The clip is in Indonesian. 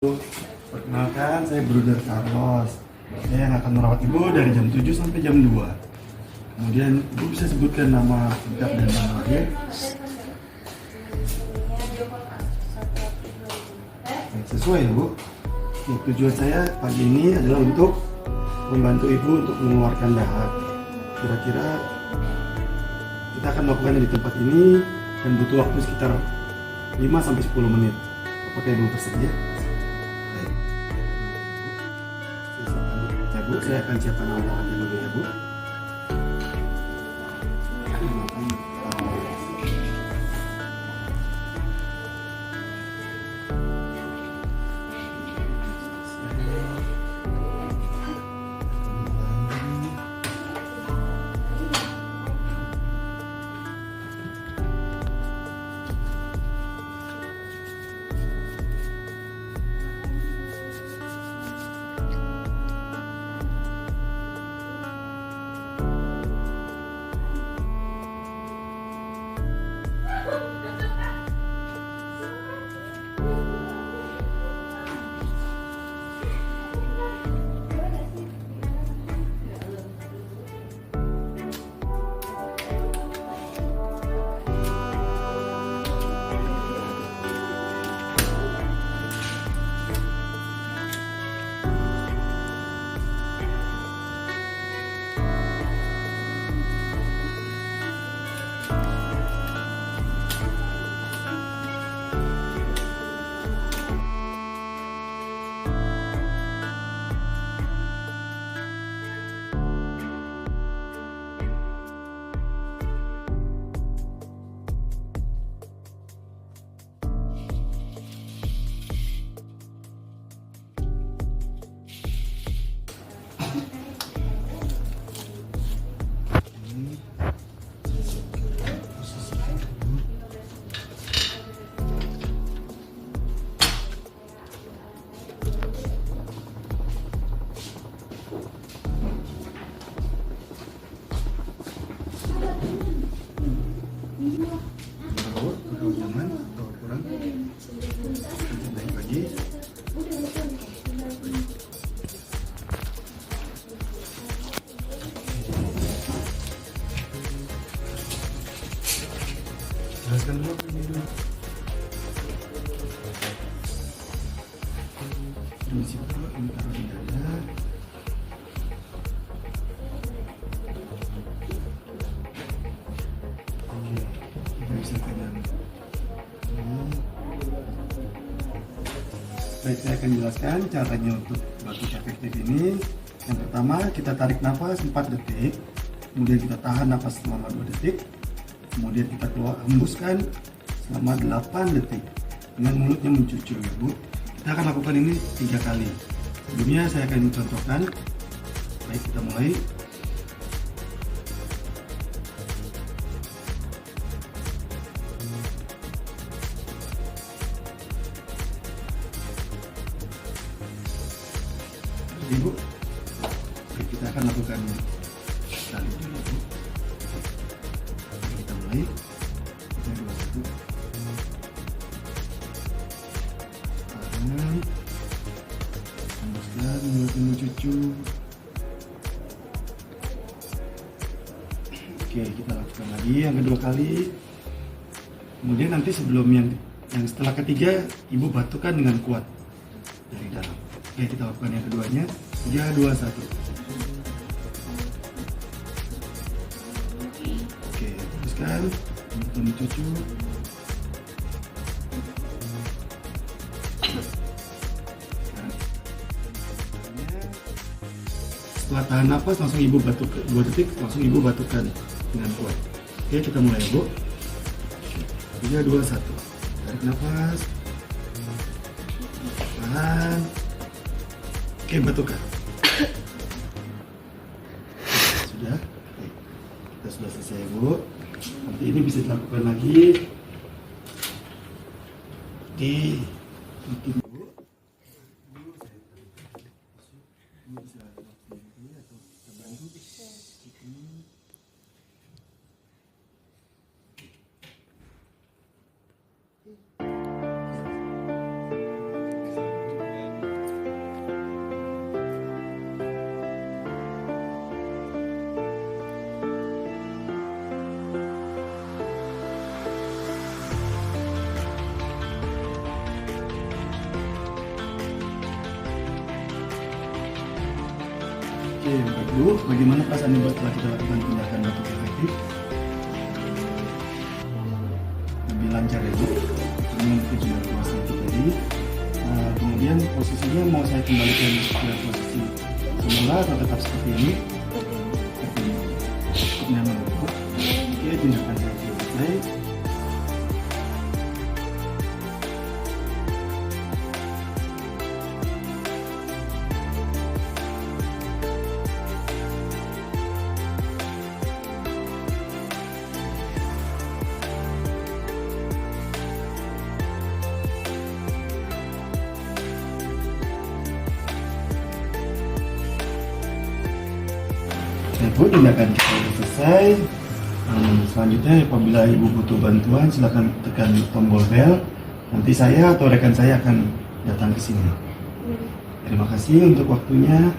Perkenalkan, saya Bruder Carlos. Saya yang akan merawat Ibu dari jam 7 sampai jam 2. Kemudian Ibu bisa sebutkan nama lengkap dan nama lahir. Sesuai ya Bu. Tujuan saya pagi ini adalah untuk membantu Ibu untuk mengeluarkan dahak. Kira-kira kita akan melakukan di tempat ini dan butuh waktu sekitar 5 sampai 10 menit. Apakah Ibu bersedia? Ya Bu, saya akan siapkan alat-alatnya dulu ya Bu. Jelaskan dulu ini dulu. Ini siapa? Ini taruh di dada. Oke, kita bisa pegang ini. Baik, saya akan jelaskan caranya untuk batuk efektif ini. Yang pertama, kita tarik nafas 4 detik, kemudian kita tahan nafas selama 2 detik, kemudian kita keluar hembuskan selama 8 detik dengan mulutnya mencucu ya Bu. Kita akan lakukan ini 3 kali. Sebelumnya saya akan contohkan. Baik, kita mulai. Ibu, baik, kita akan lakukan kali dulu Bu. Kita mulai. 3, 2, 1. Tahan. Hembuskan mulutnya mencucu. Oke, kita lakukan lagi yang kedua kali. Kemudian nanti sebelum yang setelah ketiga, Ibu batukkan dengan kuat dari dalam. Oke, kita lakukan yang keduanya. 3, 2, 1. Oke, hembuskan mulutnya mencucu. Setelah tahan nafas, langsung Ibu batuk 2 detik, langsung Ibu batukkan dengan kuat. Oke, kita mulai ya Bu. 3, 2, 1. Tarik nafas. Tahan. Oke, batukkan. Sudah? Oke. Kita sudah selesai Bu. Nanti ini bisa dilakukan lagi. Oke. Mungkin Bu. Bisa atau kita bantu. Oke, Bapak Ibu, bagaimana perasaan Ibu setelah kita lakukan tindakan batuk efektif? Lebih lancar ya Bu, mengikuti penjelasan itu tadi. Kemudian posisinya mau saya kembalikan ke posisi semula atau tetap seperti ini? Seperti ini. Cukup nyaman Bu. Oke, tindakan saya selesai. Ibu, tindakan kita sudah selesai. Selanjutnya apabila Ibu butuh bantuan silakan tekan tombol bel. Nanti saya atau rekan saya akan datang ke sini. Terima kasih untuk waktunya.